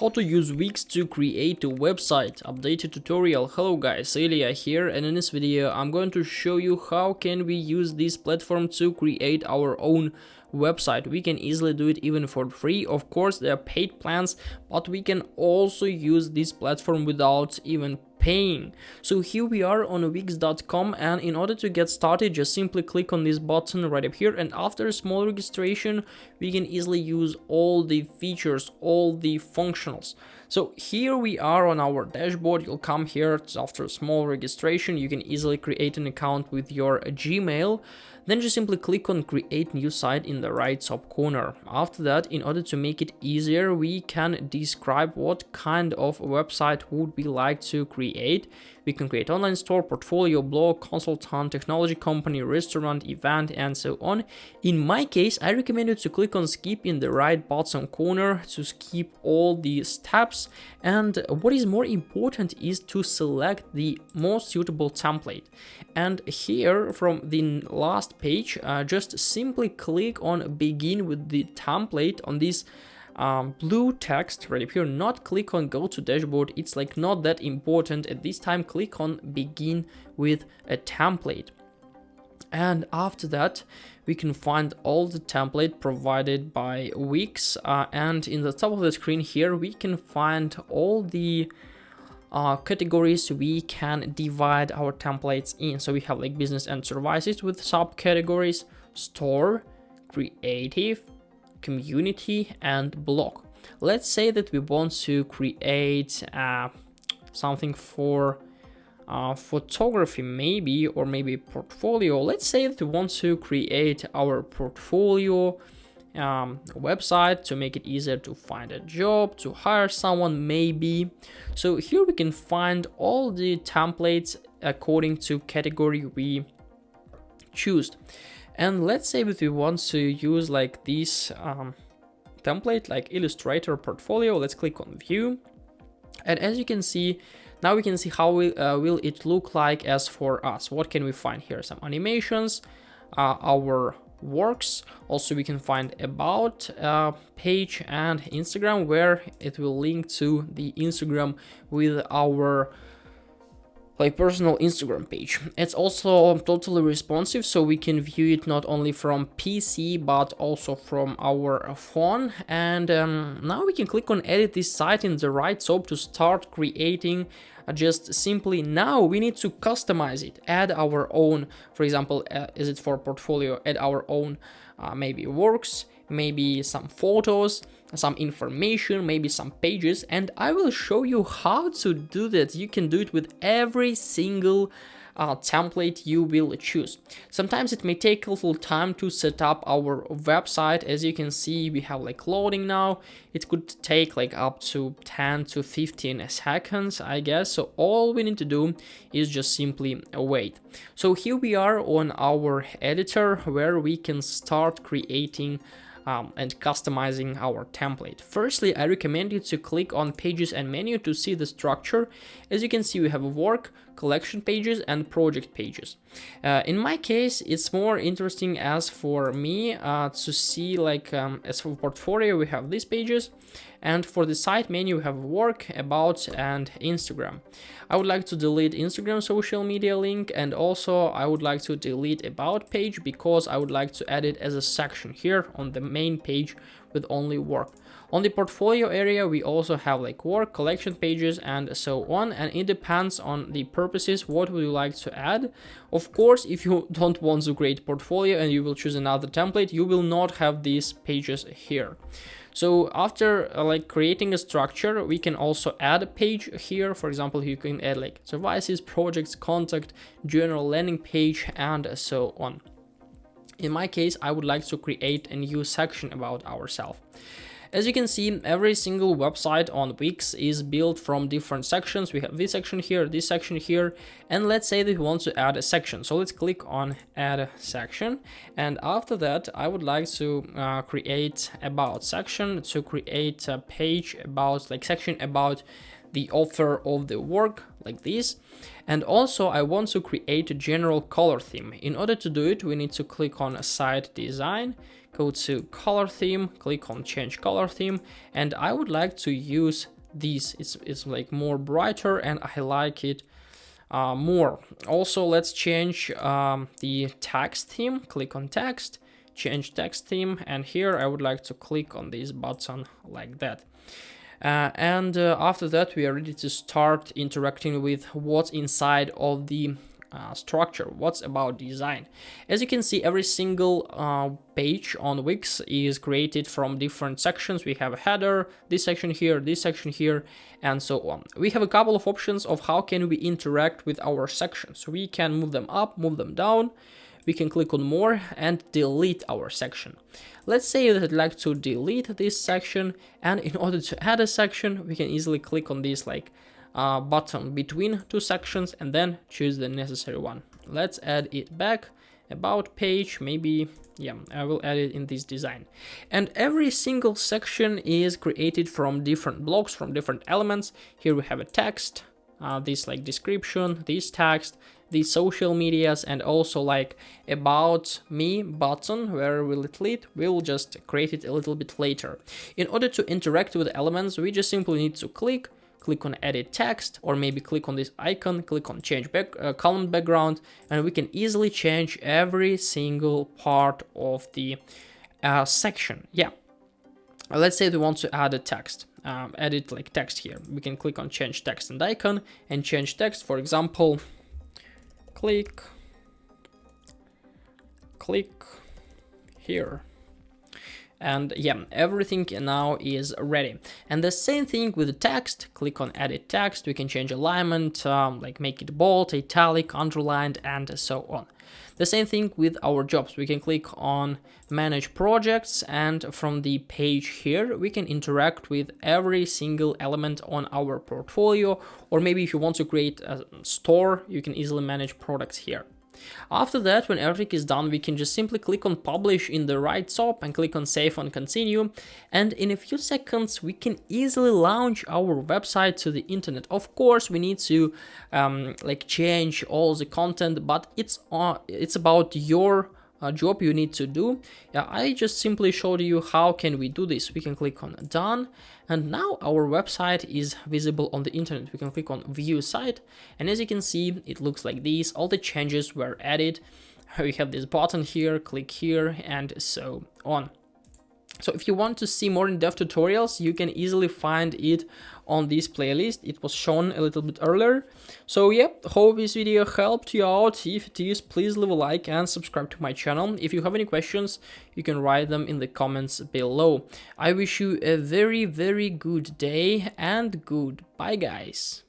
How to use Wix to create a website. Updated tutorial. Hello guys, Ilya here, and in this video I'm going to show you how can we use this platform to create our own website. We can easily do it even for free. Of course there are paid plans, but we can also use this platform without even paying. So here we are on wix.com, and in order to get started just simply click on this button right up here, and after a small registration we can easily use all the features, all the functionals. So here we are on our dashboard. You'll come here after a small registration. You can easily create an account with your Gmail. Then just simply click on create new site in the right top corner. After that, in order to make it easier, we can describe what kind of website would we like to create. We can create online store, portfolio, blog, consultant, technology company, restaurant, event, and so on. In my case, I recommend you to click on skip in the right bottom corner to skip all the steps. And what is more important is to select the most suitable template. And here from the last page, just simply click on begin with the template on this blue text right up here. Not click on go to dashboard, it's like not that important at this time. Click on begin with a template, and after that we can find all the template provided by Wix, and in the top of the screen here we can find all the categories we can divide our templates in. So we have like business and services with subcategories, store, creative, community, and blog. Let's say that we want to create something for photography maybe, or maybe portfolio. Let's say that we want to create our portfolio website to make it easier to find a job, to hire someone maybe. So here we can find all the templates according to category we choose. And let's say that we want to use like this template like Illustrator portfolio. Let's click on view, and as you can see, now we can see how will it look like as for us. What can we find here? Some animations, our works. Also we can find about page and Instagram, where it will link to the Instagram with our like personal Instagram page. It's also totally responsive, so we can view it not only from PC but also from our phone. And now we can click on edit this site in the right top to start creating. Just simply now we need to customize it, add our own, for example, is it for portfolio, add our own maybe works, maybe some photos, some information, maybe some pages, and I will show you how to do that. You can do it with every single template you will choose. Sometimes it may take a little time to set up our website. As you can see, we have like loading now. It could take like up to 10 to 15 seconds, I guess. So all we need to do is just simply wait. So here we are on our editor, where we can start creating and customizing our template. Firstly, I recommend you to click on pages and menu to see the structure. As you can see, we have work, collection pages, and project pages. In my case, it's more interesting as for me to see like as for portfolio we have these pages, and for the site menu we have work, about, and Instagram. I would like to delete Instagram social media link, and also I would like to delete about page because I would like to add it as a section here on the main page with only work. On the portfolio area we also have like work, collection pages, and so on, and it depends on the purposes what would you like to add. Of course, if you don't want to create portfolio and you will choose another template, you will not have these pages here. So after like creating a structure, we can also add a page here. For example, you can add like services, projects, contact, general landing page, and so on. In my case, I would like to create a new section about ourselves. As you can see, every single website on Wix is built from different sections. We have this section here, and let's say that we want to add a section. So let's click on add a section, and after that I would like to create about section, to create a page about like section about the author of the work like this. And also I want to create a general color theme. In order to do it, we need to click on site design, go to color theme, click on change color theme, and I would like to use this. It's like more brighter and I like it more. Also, let's change the text theme. Click on text, change text theme, and here I would like to click on this button like that. After that, we are ready to start interacting with what's inside of the structure, what's about design. As you can see, every single page on Wix is created from different sections. We have a header, this section here, and so on. We have a couple of options of how can we interact with our sections. We can move them up, move them down. We can click on more and delete our section. Let's say that I'd like to delete this section, and in order to add a section, we can easily click on this like button between two sections and then choose the necessary one. Let's add it back. About page, maybe, yeah, I will add it in this design. And every single section is created from different blocks, from different elements. Here we have a text, this like description, this text, the social medias, and also like about me button. Where will it lead? We'll just create it a little bit later. In order to interact with elements, we just simply need to click on edit text, or maybe click on this icon, click on change column background, and we can easily change every single part of the section. Yeah, let's say we want to add a text, edit like text here. We can click on change text and icon and change text. For example, click here. And yeah, everything now is ready. And the same thing with the text. Click on edit text. We can change alignment, like make it bold, italic, underlined, and so on. The same thing with our jobs. We can click on manage projects, and from the page here we can interact with every single element on our portfolio, or maybe if you want to create a store, you can easily manage products here. After that, when everything is done, we can just simply click on publish in the right top and click on save and continue, and in a few seconds we can easily launch our website to the internet. Of course, we need to like change all the content, but it's about your job you need to do. Yeah, I just simply showed you how can we do this. We can click on done, and now our website is visible on the internet. We can click on view site, and as you can see, it looks like this. All the changes were added. We have this button here, click here, and so on. So if you want to see more in-depth tutorials, you can easily find it on this playlist. It was shown a little bit earlier. So yeah, hope this video helped you out. If it is, please leave a like and subscribe to my channel. If you have any questions, you can write them in the comments below. I wish you a very, very good day and goodbye, guys.